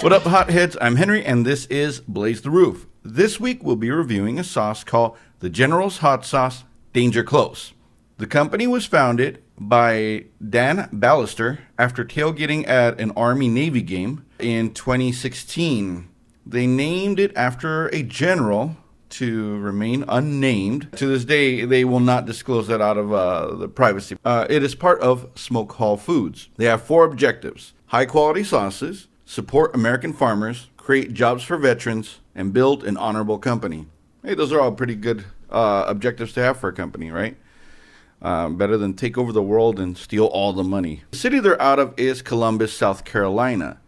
What up, hotheads? I'm Henry, and this is Blaze the Roof. This week, we'll be reviewing a sauce called the General's Hot Sauce Danger Close. The company was founded by Dan Ballister after tailgating at an Army-Navy game in 2016. They named it after a general to remain unnamed. To this day, they will not disclose that out of the privacy. It is part of Smoke Hall Foods. They have 4 objectives: high-quality sauces, support American farmers, create jobs for veterans, and build an honorable company. Hey, those are all pretty good objectives to have for a company, right? Better than take over the world and steal all the money. The city they're out of is Columbus, South Carolina.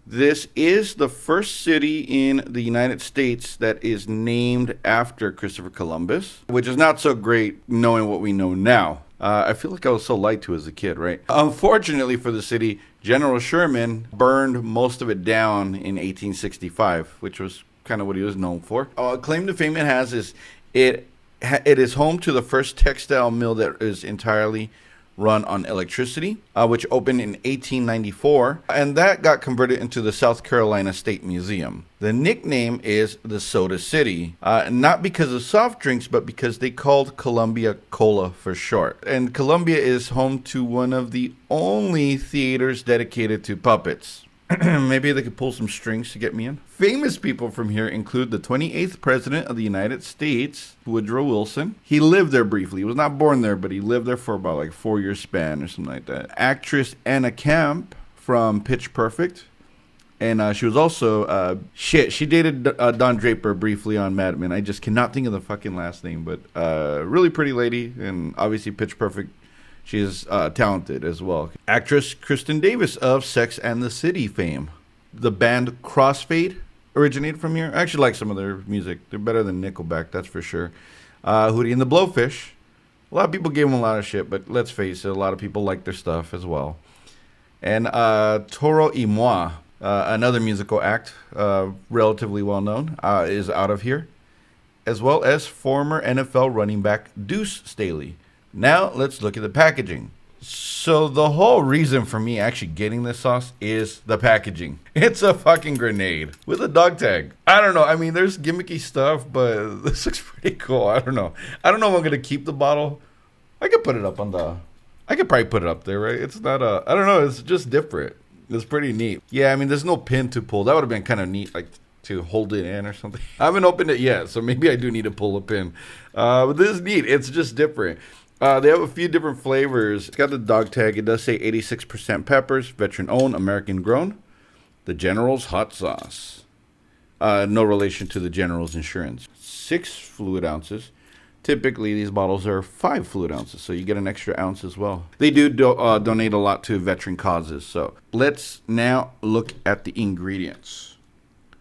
This is the first city in the United States that is named after Christopher Columbus, which is not so great knowing what we know now. I feel like I was so lied to as a kid, right? Unfortunately for the city, General Sherman burned most of it down in 1865, which was kind of what he was known for. A claim to fame it has is it is home to the first textile mill that is entirely run on electricity, which opened in 1894, and that got converted into the South Carolina State Museum. The nickname is the Soda City, not because of soft drinks, but because they called Columbia Cola for short. And Columbia is home to one of the only theaters dedicated to puppets. Maybe they could pull some strings to get me in. Famous people from here include the 28th President of the United States, Woodrow Wilson. He lived there briefly. He was not born there, but he lived there for about like 4 years span or something like that. Actress Anna Camp from Pitch Perfect. And she was also, she dated Don Draper briefly on Mad Men. I just cannot think of the fucking last name, but really pretty lady, and obviously Pitch Perfect. She is talented as well. Actress Kristen Davis of Sex and the City fame. The band Crossfade originated from here. I actually like some of their music. They're better than Nickelback, that's for sure. Hootie and the Blowfish. A lot of people gave them a lot of shit, but let's face it, a lot of people like their stuff as well. And Toro y Moi, another musical act, relatively well known, is out of here. As well as former NFL running back Deuce Staley. Now, let's look at the packaging. So, the whole reason for me actually getting this sauce is the packaging. It's a fucking grenade with a dog tag. I don't know. I mean, there's gimmicky stuff, but this looks pretty cool. I don't know if I'm going to keep the bottle. I could put it up I could probably put it up there, right? It's not I don't know. It's just different. It's pretty neat. Yeah, I mean, there's no pin to pull. That would have been kind of neat, like, to hold it in or something. I haven't opened it yet, so maybe I do need to pull a pin. But this is neat. It's just different. They have a few different flavors. It's got the dog tag. It does say 86% peppers, veteran-owned, American-grown. The General's Hot Sauce. No relation to the General's Insurance. 6 fluid ounces. Typically, these bottles are 5 fluid ounces, so you get an extra ounce as well. They do donate a lot to veteran causes. So let's now look at the ingredients.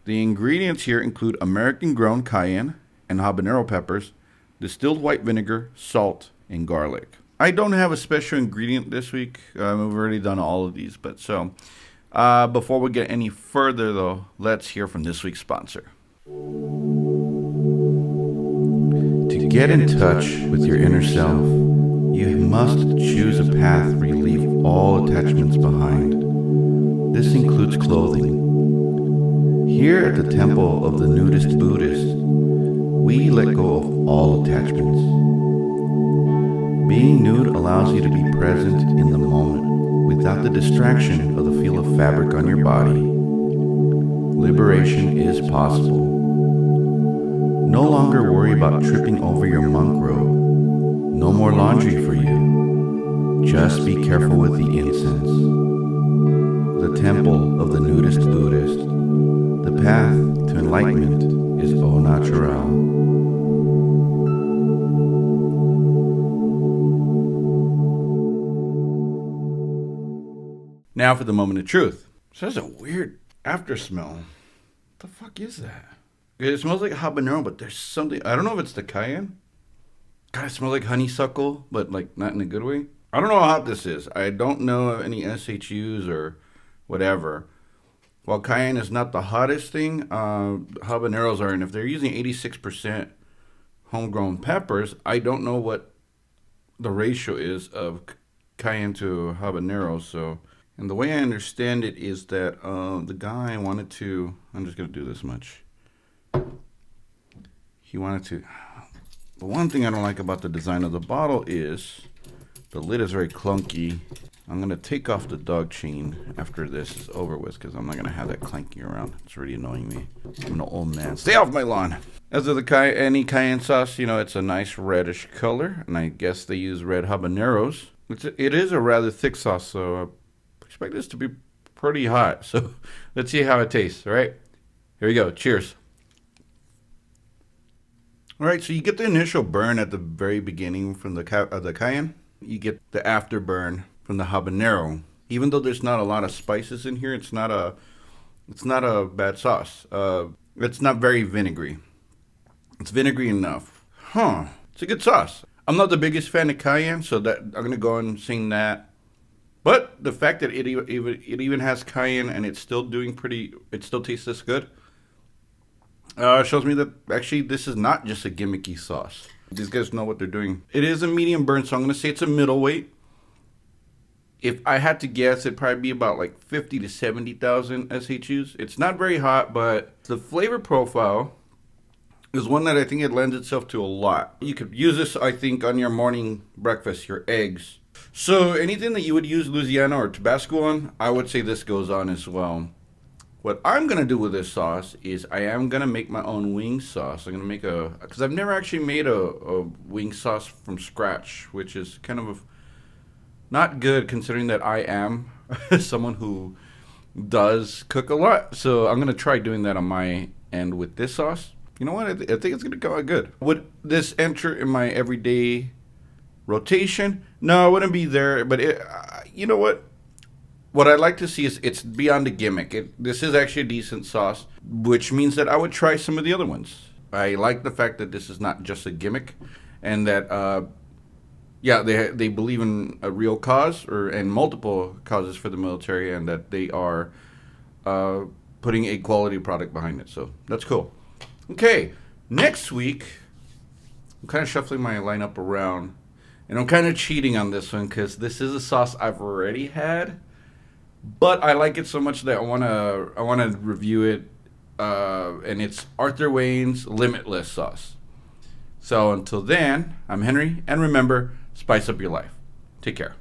The ingredients here include American-grown cayenne and habanero peppers, distilled white vinegar, salt, and garlic. I don't have a special ingredient this week. We've already done all of these, but so before we get any further though, let's hear from this week's sponsor. To get in touch with your inner self, you must choose a path where you leave all attachments behind. This includes clothing. Here at the Temple of the Nudist Buddhist, we let go of all attachments. Being nude allows you to be present in the moment without the distraction of the feel of fabric on your body. Liberation is possible. No longer worry about tripping over your monk robe. No more laundry for you. Just be careful with the incense. The Temple of the Nudist Buddhist. The path to enlightenment is au naturel. Now for the moment of truth. So there's a weird after smell. What the fuck is that? It smells like habanero, but there's something. I don't know if it's the cayenne. God, it smells like honeysuckle, but like not in a good way. I don't know how hot this is. I don't know of any SHUs or whatever. While cayenne is not the hottest thing, habaneros are. And if they're using 86% homegrown peppers, I don't know what the ratio is of cayenne to habanero. So And the way I understand it is that the guy wanted to, I'm just going to do this much. He wanted to, the one thing I don't like about the design of the bottle is the lid is very clunky. I'm going to take off the dog chain after this is over with because I'm not going to have that clanking around. It's really annoying me. I'm an old man. Stay off my lawn. As of any cayenne sauce, you know, it's a nice reddish color. And I guess they use red habaneros. It is a rather thick sauce, so I expect this to be pretty hot. So let's see how it tastes, all right? Here we go. Cheers. All right, so you get the initial burn at the very beginning from the cayenne. You get the afterburn from the habanero. Even though there's not a lot of spices in here, it's not a bad sauce. It's not very vinegary. It's vinegary enough. It's a good sauce. I'm not the biggest fan of cayenne, so that I'm gonna go and saying that. But the fact that it even has cayenne and it's still it still tastes this good. Shows me that actually this is not just a gimmicky sauce. These guys know what they're doing. It is a medium burn, so I'm going to say it's a middleweight. If I had to guess, it'd probably be about like 50 to 70,000 SHUs. It's not very hot, but the flavor profile is one that I think it lends itself to a lot. You could use this, I think, on your morning breakfast, your eggs. So anything that you would use Louisiana or Tabasco on, I would say this goes on as well. What I'm going to do with this sauce is I am going to make my own wing sauce. I'm going to make because I've never actually made a wing sauce from scratch, which is kind of not good considering that I am someone who does cook a lot. So I'm going to try doing that on my end with this sauce. You know what? I think it's going to go out good. Would this enter in my everyday rotation? No, it wouldn't be there. But you know what? What I'd like to see is it's beyond a gimmick. This is actually a decent sauce, which means that I would try some of the other ones. I like the fact that this is not just a gimmick, and that they believe in a real cause and multiple causes for the military, and that they are putting a quality product behind it. So that's cool. Okay, next week I'm kind of shuffling my lineup around, and I'm kind of cheating on this one because this is a sauce I've already had. But I like it so much that I wanna review it, and it's Arthur Wayne's Limitless sauce. So until then, I'm Henry, and remember, spice up your life. Take care.